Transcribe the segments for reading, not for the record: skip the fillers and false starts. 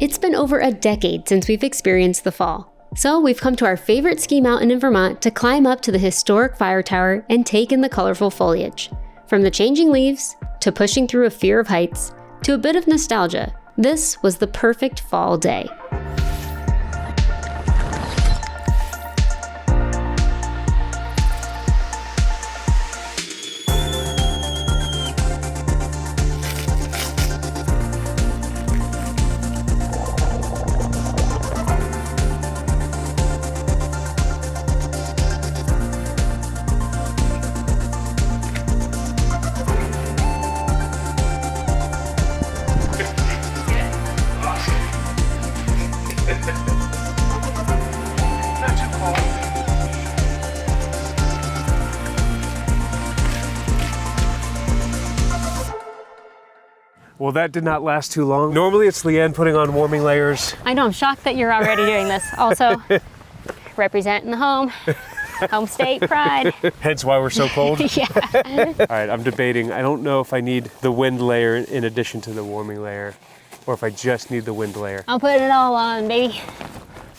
It's been over a decade since we've experienced the fall, so we've come to our favorite ski mountain in Vermont to climb up to the historic fire tower and take in the colorful foliage. From the changing leaves, to pushing through a fear of heights, to a bit of nostalgia, this was the perfect fall day. Well, that did not last too long. Normally it's Leanne putting on warming layers. I know, I'm shocked that you're already doing this. Also, representing the home state pride. Hence why we're so cold. Yeah. All right, I'm debating. I don't know if I need the wind layer in addition to the warming layer, or if I just need the wind layer. I'll put it all on, baby.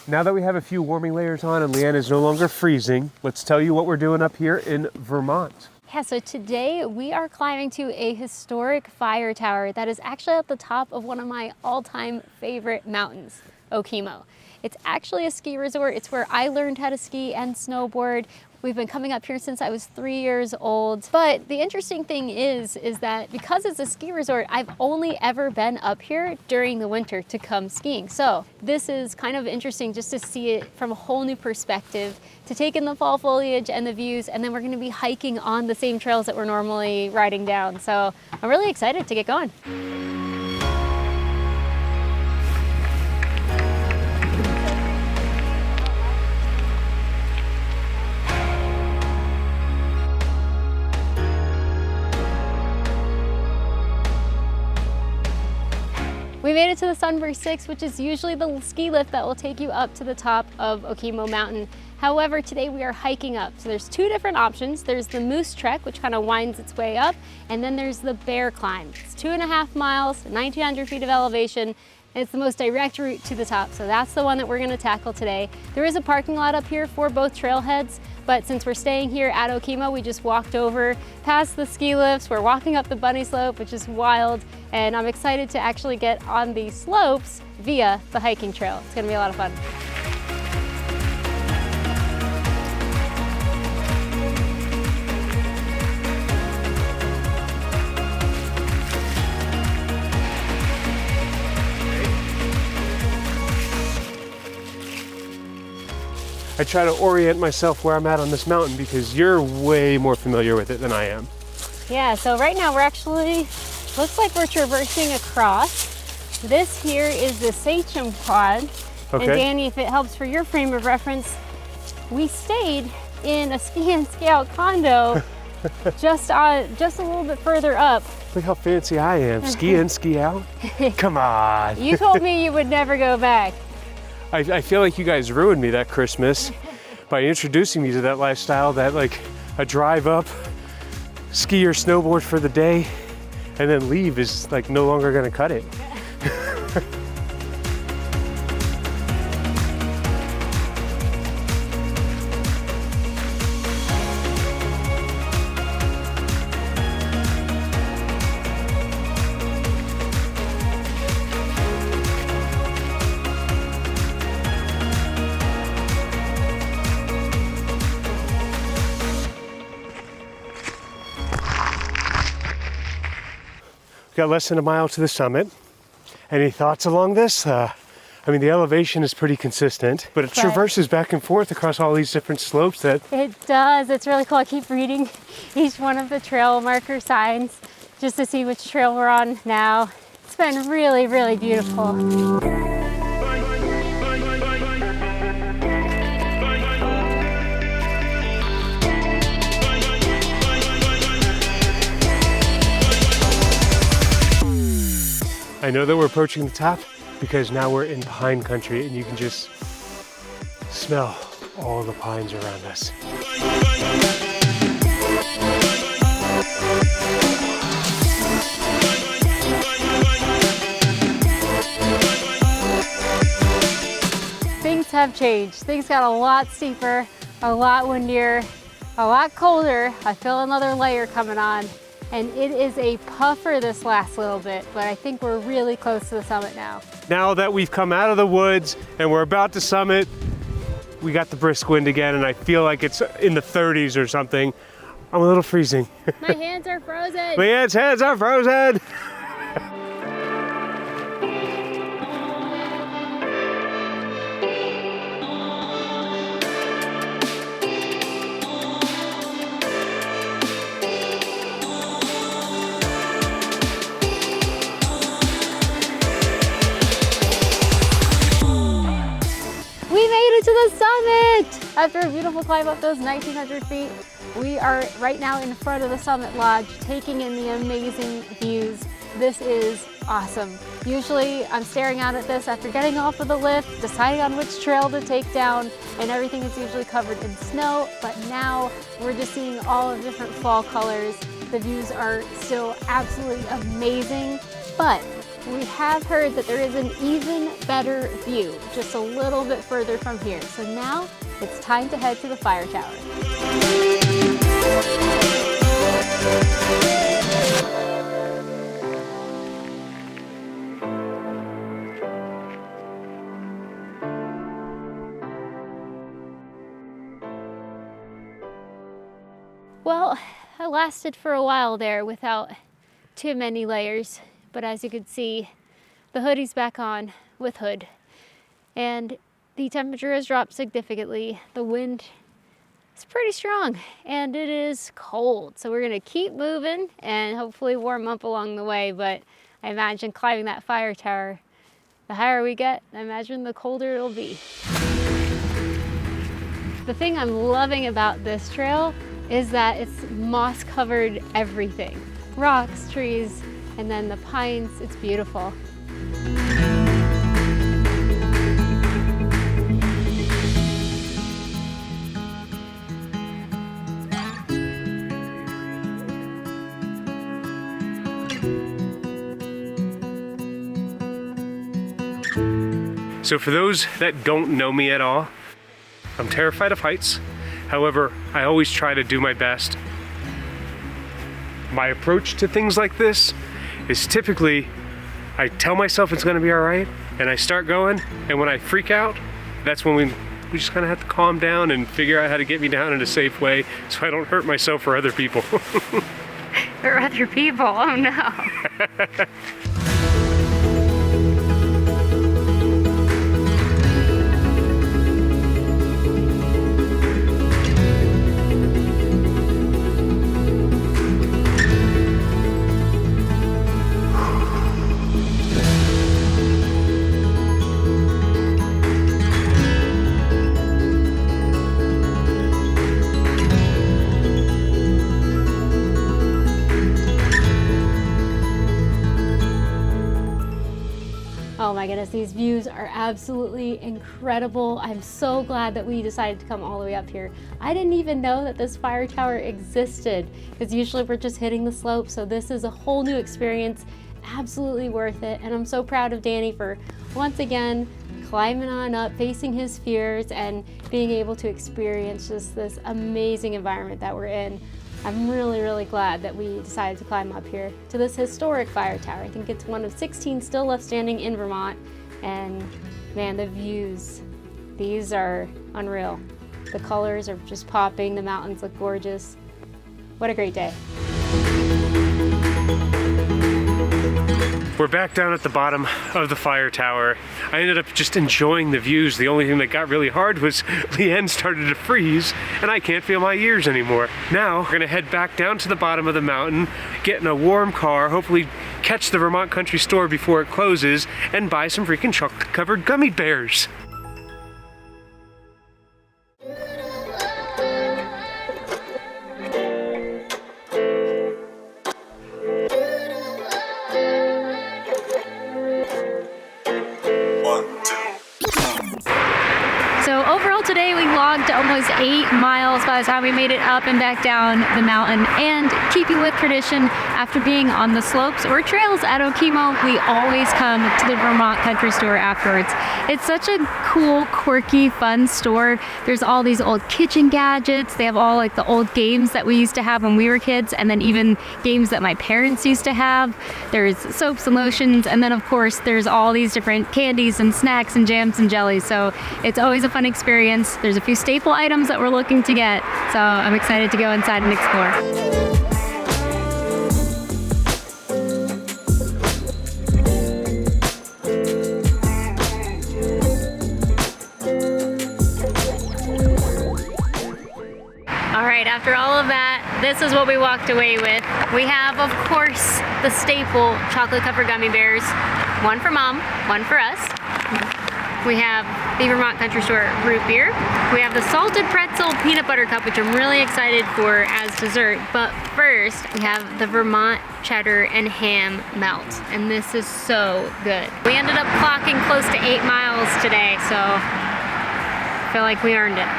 Now that we have a few warming layers on and Leanne is no longer freezing, let's tell you what we're doing up here in Vermont. Yeah, so today we are climbing to a historic fire tower that is actually at the top of one of my all-time favorite mountains, Okemo. It's actually a ski resort. It's where I learned how to ski and snowboard. We've been coming up here since I was 3 years old. But the interesting thing is that because it's a ski resort, I've only ever been up here during the winter to come skiing. So this is kind of interesting just to see it from a whole new perspective, to take in the fall foliage and the views, and then we're gonna be hiking on the same trails that we're normally riding down. So I'm really excited to get going. We made it to the Sunburst 6, which is usually the ski lift that will take you up to the top of Okemo Mountain. However, today we are hiking up. So there's two different options. There's the Moose Trek, which kind of winds its way up, and then there's the Bear Climb. It's 2.5 miles, 1,900 feet of elevation, and it's the most direct route to the top. So that's the one that we're gonna tackle today. There is a parking lot up here for both trailheads, but since we're staying here at Okemo, we just walked over past the ski lifts. We're walking up the bunny slope, which is wild, and I'm excited to actually get on the slopes via the hiking trail. It's gonna be a lot of fun. I try to orient myself where I'm at on this mountain because you're way more familiar with it than I am. Yeah, so right now we're actually, looks like we're traversing across. This here is the Sachem Quad. Okay. And Danny, if it helps for your frame of reference, we stayed in a ski and ski out condo just a little bit further up. Look how fancy I am. Ski in, ski out? Come on. You told me you would never go back. I feel like you guys ruined me that Christmas by introducing me to that lifestyle, that like a drive up, ski or snowboard for the day, and then leave is like no longer gonna cut it. Got less than a mile to the summit. Any thoughts along this? I mean, the elevation is pretty consistent, but it traverses back and forth across all these different slopes that... It does. It's really cool. I keep reading each one of the trail marker signs just to see which trail we're on now. It's been really, really beautiful. I know that we're approaching the top because now we're in pine country and you can just smell all the pines around us. have changed. Things got a lot steeper, a lot windier, a lot colder. I feel another layer coming on, and it is a puffer this last little bit, but I think we're really close to the summit now. Now that we've come out of the woods and we're about to summit, we got the brisk wind again, and I feel like it's in the 30s or something. I'm a little freezing. My hands are frozen. My hands are frozen. To the summit! After a beautiful climb up those 1,900 feet, we are right now in front of the summit lodge, taking in the amazing views. This is awesome. Usually I'm staring out at this after getting off of the lift, deciding on which trail to take down, and everything is usually covered in snow, but now we're just seeing all of different fall colors. The views are still absolutely amazing, but we have heard that there is an even better view just a little bit further from here. So now it's time to head to the fire tower. Well, I lasted for a while there without too many layers. But as you can see, the hoodie's back on with hood, and the temperature has dropped significantly. The wind is pretty strong, and it is cold. So we're gonna keep moving and hopefully warm up along the way. But I imagine climbing that fire tower, the higher we get, I imagine the colder it'll be. The thing I'm loving about this trail is that it's moss-covered everything. Rocks, trees, and then the pines. It's beautiful. So for those that don't know me at all, I'm terrified of heights. However, I always try to do my best. My approach to things like this is typically, I tell myself it's gonna be all right, and I start going, and when I freak out, that's when we just kind of have to calm down and figure out how to get me down in a safe way so I don't hurt myself or other people. Or other people, oh no. Oh my goodness, these views are absolutely incredible. I'm so glad that we decided to come all the way up here. I didn't even know that this fire tower existed, because usually we're just hitting the slope, so this is a whole new experience, absolutely worth it. And I'm so proud of Danny for once again climbing on up, facing his fears, and being able to experience just this amazing environment that we're in. I'm really, really glad that we decided to climb up here to this historic fire tower. I think it's one of 16 still left standing in Vermont. And man, the views, these are unreal. The colors are just popping, the mountains look gorgeous. What a great day. We're back down at the bottom of the fire tower. I ended up just enjoying the views. The only thing that got really hard was Leanne started to freeze and I can't feel my ears anymore. Now we're gonna head back down to the bottom of the mountain, get in a warm car, hopefully catch the Vermont Country Store before it closes, and buy some freaking chocolate-covered gummy bears. So overall today we logged almost 8 miles by the time we made it up and back down the mountain. And keeping with tradition, After being on the slopes or trails at Okemo, we always come to the Vermont Country Store afterwards. It's such a cool, quirky, fun store. There's all these old kitchen gadgets. They have all like the old games that we used to have when we were kids, and then even games that my parents used to have. There's soaps and lotions, and then of course there's all these different candies and snacks and jams and jellies. So it's always a fun experience. There's a few staple items that we're looking to get, so I'm excited to go inside and explore. After all of that, this is what we walked away with. We have, of course, the staple chocolate covered gummy bears. One for Mom, one for us. We have the Vermont Country Store root beer. We have the salted pretzel peanut butter cup, which I'm really excited for as dessert. But first, we have the Vermont cheddar and ham melt. And this is so good. We ended up clocking close to 8 miles today, so I feel like we earned it.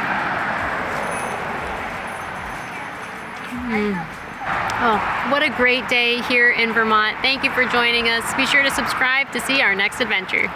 Oh, what a great day here in Vermont. Thank you for joining us. Be sure to subscribe to see our next adventure.